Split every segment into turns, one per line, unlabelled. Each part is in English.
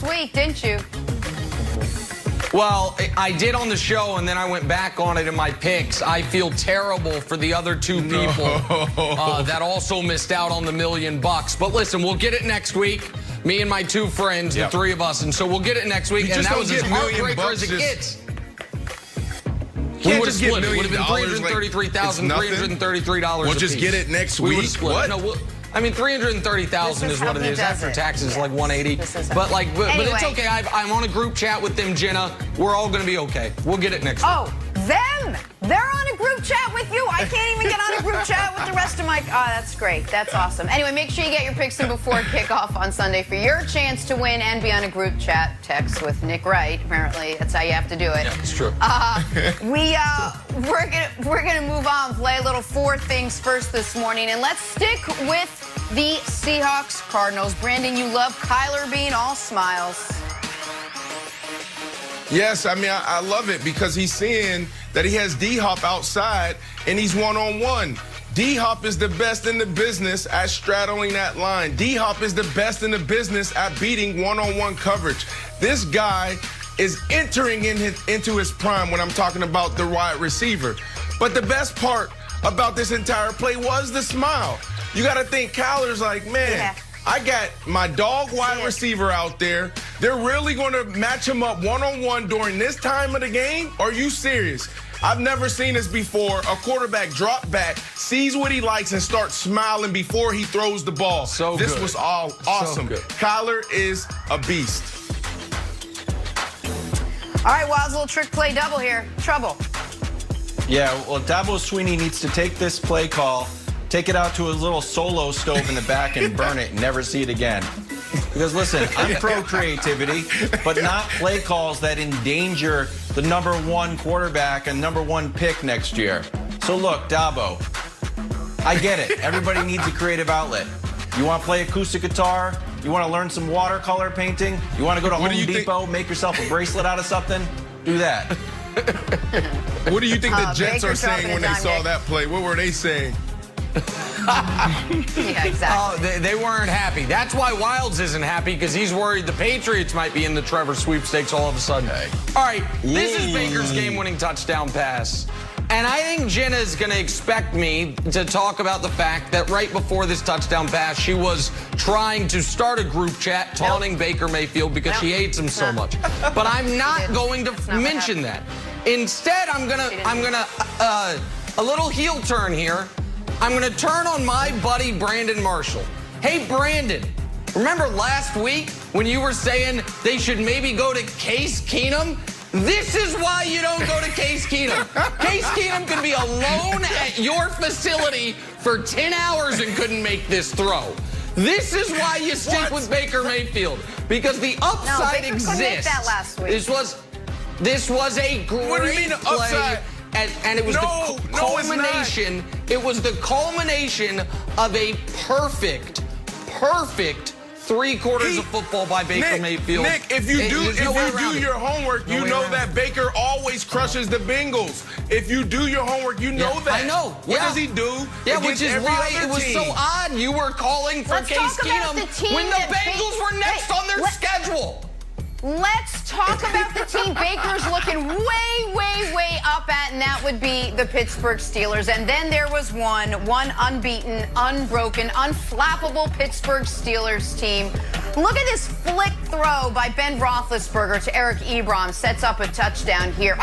last week, didn't you?
Well, I did on the show, and then I went back on it in my picks. I feel terrible for the other two people that also missed out on the $1 million. But listen, we'll get it next week. Me and my two friends, the three of us, and so we'll get it next week. And that was as heartbreaker as it gets. We would have split it. It would have been $333,000, $333
We'll just get it next week.
What? No, I mean, $330,000 is what it is. After taxes, like $180. But it's okay. I'm on a group chat with them, Jenna. We're all going to be okay. We'll get it next week.
Oh, them? They're on a group chat with you? I can't even get on a group chat with the rest of my... Oh, that's great. That's awesome. Anyway, make sure you get your picks in before kickoff on Sunday for your chance to win and be on a group chat text with Nick Wright. Apparently, that's how you have to do it.
Yeah, it's true.
We're gonna move on, play a little four things first this morning, and let's stick with the Seahawks Cardinals. Brandon, you love Kyler being all smiles.
Yes, I mean, I love it because he's seeing that he has D-Hop outside and he's one-on-one. D-Hop is the best in the business at straddling that line. D-Hop is the best in the business at beating one-on-one coverage. This guy is entering into his prime when I'm talking about the wide receiver. But the best part about this entire play was the smile. You got to think Kyler's like, man, I got my dog wide receiver out there. They're really going to match him up one-on-one during this time of the game? Are you serious? I've never seen this before. A quarterback drop back, sees what he likes, and starts smiling before he throws the ball. This was all awesome. Kyler is a beast.
All right, Wiles, a little trick play double here. Trouble.
Yeah, well, Dabo Swinney needs to take this play call, take it out to a little solo stove in the back and burn it and never see it again. Because listen, I'm pro creativity, but not play calls that endanger the #1 quarterback and #1 pick next year. So look, Dabo, I get it. Everybody needs a creative outlet. You want to play acoustic guitar? You want to learn some watercolor painting? You want to go to Home Depot, make yourself a bracelet out of something? Do that.
What do you think the Jets are saying when they saw that play? What were they saying?
Yeah, exactly.
Oh, they weren't happy. That's why Wilds isn't happy, because he's worried the Patriots might be in the Trevor sweepstakes all of a sudden. All right, this is Baker's game-winning touchdown pass. And I think Jenna's going to expect me to talk about the fact that right before this touchdown pass, she was trying to start a group chat taunting Baker Mayfield because she hates him so much. But I'm not going to mention that. Instead, I'm gonna a little heel turn here. I'm going to turn on my buddy Brandon Marshall. Hey, Brandon, remember last week when you were saying they should maybe go to Case Keenum? This is why you don't go to Case Keenum. Case Keenum could be alone at your facility for 10 hours and couldn't make this throw. This is why you stick with Baker Mayfield, because the upside exists.
Couldn't make that last week.
This was a great
What do you mean upside?
And it was the culmination. It was the culmination of a perfect 3 quarters of football by Baker Mayfield.
Nick, if you do your homework, you know that Baker always crushes the Bengals. If you do your homework, you know that.
I know.
What does he do?
Yeah, which is why it was so odd you were calling for Case Keenum when the Bengals were next on their schedule.
Let's talk about the team Baker's looking way up at, and that would be the Pittsburgh Steelers. And then there was one unbeaten, unbroken, unflappable Pittsburgh Steelers team. Look at this flick throw by Ben Roethlisberger to Eric Ebron. Sets up a touchdown here.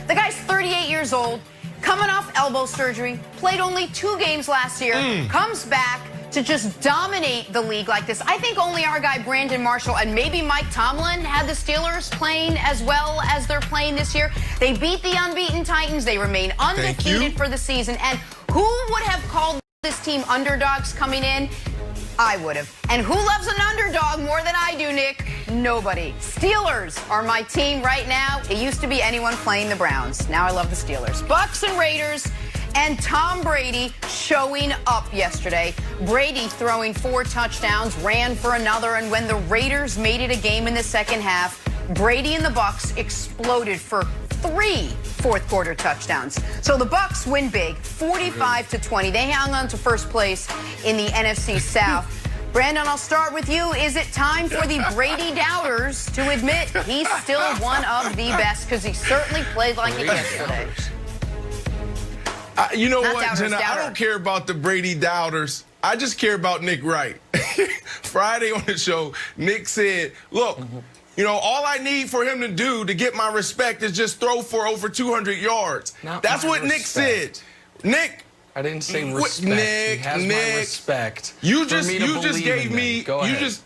The guy's 38 years old, coming off elbow surgery, played only 2 games last year, comes back to just dominate the league like this. I think only our guy Brandon Marshall and maybe Mike Tomlin had the Steelers playing as well as they're playing this year. They beat the unbeaten Titans. They remain undefeated for the season. And who would have called this team underdogs coming in? I would have. And who loves an underdog more than I do, Nick? Nobody. Steelers are my team right now. It used to be anyone playing the Browns. Now I love the Steelers. Bucks and Raiders. And Tom Brady showing up yesterday. Brady throwing 4 touchdowns, ran for another, and when the Raiders made it a game in the second half, Brady and the Bucks exploded for 3 fourth-quarter touchdowns. So the Bucks win big, 45-20. They hung on to first place in the NFC South. Brandon, I'll start with you. Is it time for the Brady doubters to admit he's still one of the best? Because he certainly played like it yesterday.
You know
Not
what,
doubters,
Jenna?
doubter.
I don't care about the Brady doubters. I just care about Nick Wright. Friday on the show, Nick said, look, you know, all I need for him to do to get my respect is just throw for over 200 yards. That's what Nick said. Nick.
I didn't say respect.
Nick,
he has my respect.
You just gave me.
Go ahead.
You just.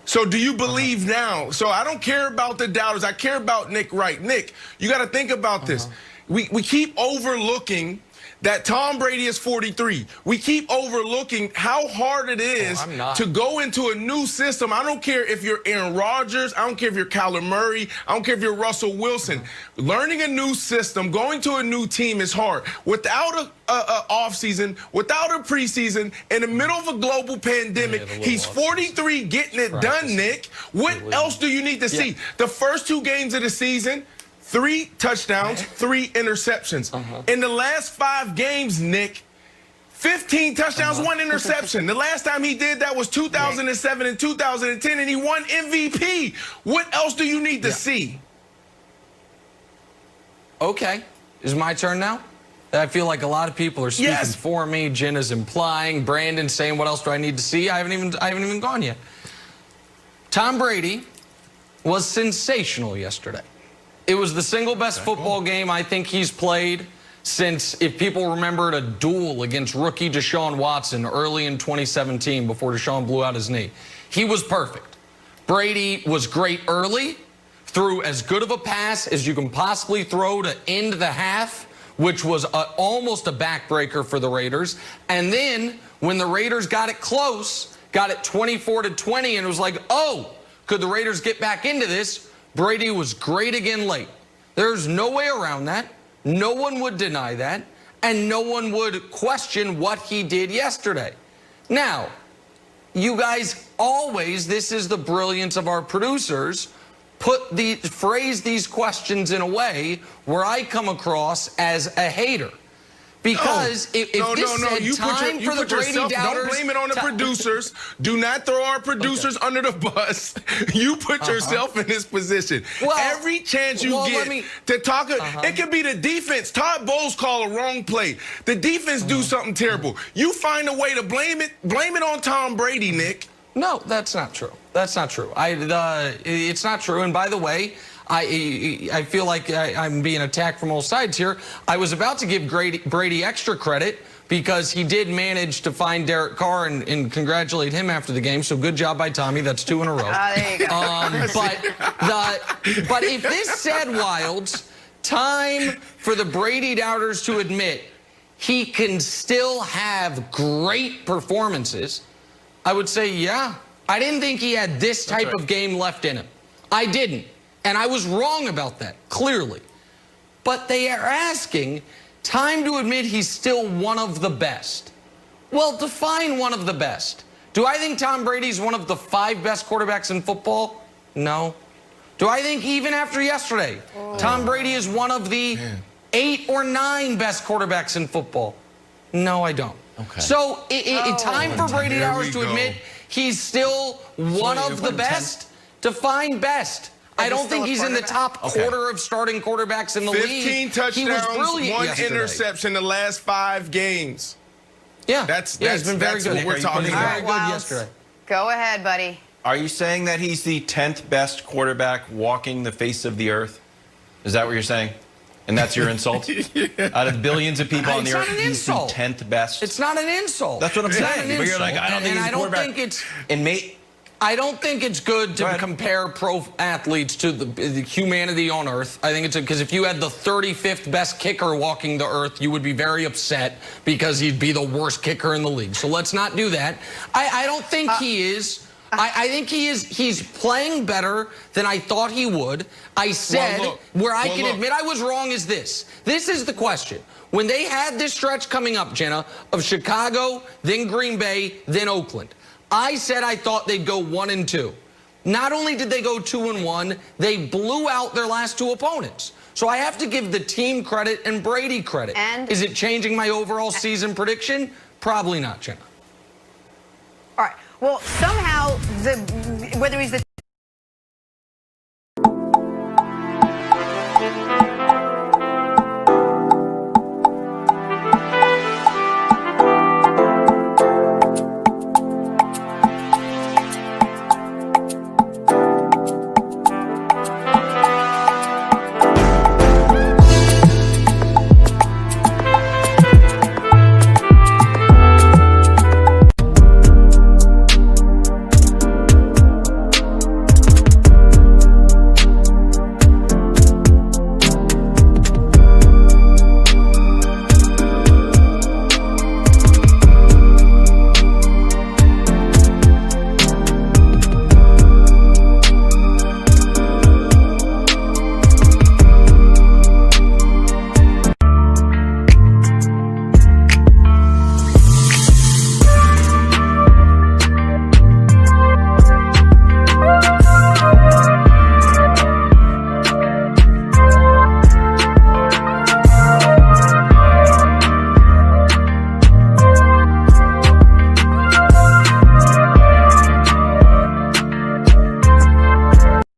So do you believe now? So I don't care about the doubters. I care about Nick Wright. Nick, you got to think about this. We keep overlooking that Tom Brady is 43. We keep overlooking how hard it is to go into a new system. I don't care if you're Aaron Rodgers. I don't care if you're Kyler Murray. I don't care if you're Russell Wilson. Learning a new system, going to a new team is hard. Without a offseason, without a preseason, in the middle of a global pandemic, he's 43 getting it done, Nick. What else do you need to see? The first 2 games of the season, 3 touchdowns, 3 interceptions. In the last 5 games, Nick, 15 touchdowns, 1 interception. The last time he did that was 2007 and 2010, and he won MVP. What else do you need to see?
Okay. Is my turn now? I feel like a lot of people are speaking for me. Jenna's implying. Brandon saying, what else do I need to see? I haven't even gone yet. Tom Brady was sensational yesterday. It was the single best football game I think he's played since, if people remembered, a duel against rookie Deshaun Watson early in 2017 before Deshaun blew out his knee. He was perfect. Brady was great early, threw as good of a pass as you can possibly throw to end the half, which was almost a backbreaker for the Raiders. And then when the Raiders got it close, got it 24-20, and it was like, oh, could the Raiders get back into this? Brady was great again late. There's no way around that. No one would deny that. And no one would question what he did yesterday. Now, you guys always, this is the brilliance of our producers, phrase these questions in a way where I come across as a hater. Because if this said
you
time for the Brady doubters...
Don't blame it on the producers. Do not throw our producers under the bus. You put yourself in this position. Well, every chance you get to talk... It could be the defense. Todd Bowles call a wrong play. The defense do something terrible. You find a way to blame it on Tom Brady, Nick. No, that's not true. That's not true. It's not true. And by the way... I feel like I'm being attacked from all sides here. I was about to give Brady extra credit because he did manage to find Derek Carr and congratulate him after the game. So good job by Tommy. That's 2 in a row.
There you go.
But if this said, Wilds, time for the Brady doubters to admit he can still have great performances, I would say, yeah. I didn't think he had this type of game left in him. I didn't. And I was wrong about that, clearly. But they are asking, time to admit he's still one of the best. Well, define one of the best. Do I think Tom Brady's one of the 5 best quarterbacks in football? No. Do I think even after yesterday, Tom Brady is one of the 8 or 9 best quarterbacks in football? No, I don't. Okay. So, time for Brady hours to admit he's still one of the best. Define best. I don't think he's in the top quarter of starting quarterbacks in the league.
15 touchdowns, 1 interception the last 5 games.
Yeah,
that's
he's been very good.
What we're talking about.
Very good yesterday. Go ahead, buddy.
Are you saying that he's the 10th best quarterback walking the face of the earth? Is that what you're saying? And that's your insult? Out of billions of people on the earth, he's the 10th best?
It's not an insult.
That's what I'm saying. But you're like, I don't think he's a quarterback.
I don't think it's good to compare pro athletes to the humanity on earth. I think it's because if you had the 35th best kicker walking the earth, you would be very upset because he'd be the worst kicker in the league. So let's not do that. I don't think he is. I think he is. He's playing better than I thought he would. I said where I can admit I was wrong is this. This is the question. When they had this stretch coming up, Jenna, of Chicago, then Green Bay, then Oakland, I said I thought they'd go 1-2. Not only did they go 2-1, they blew out their last 2 opponents. So I have to give the team credit and Brady credit.
And
is it changing my overall season prediction? Probably not, Jenna.
All right. Well, somehow, whether he's the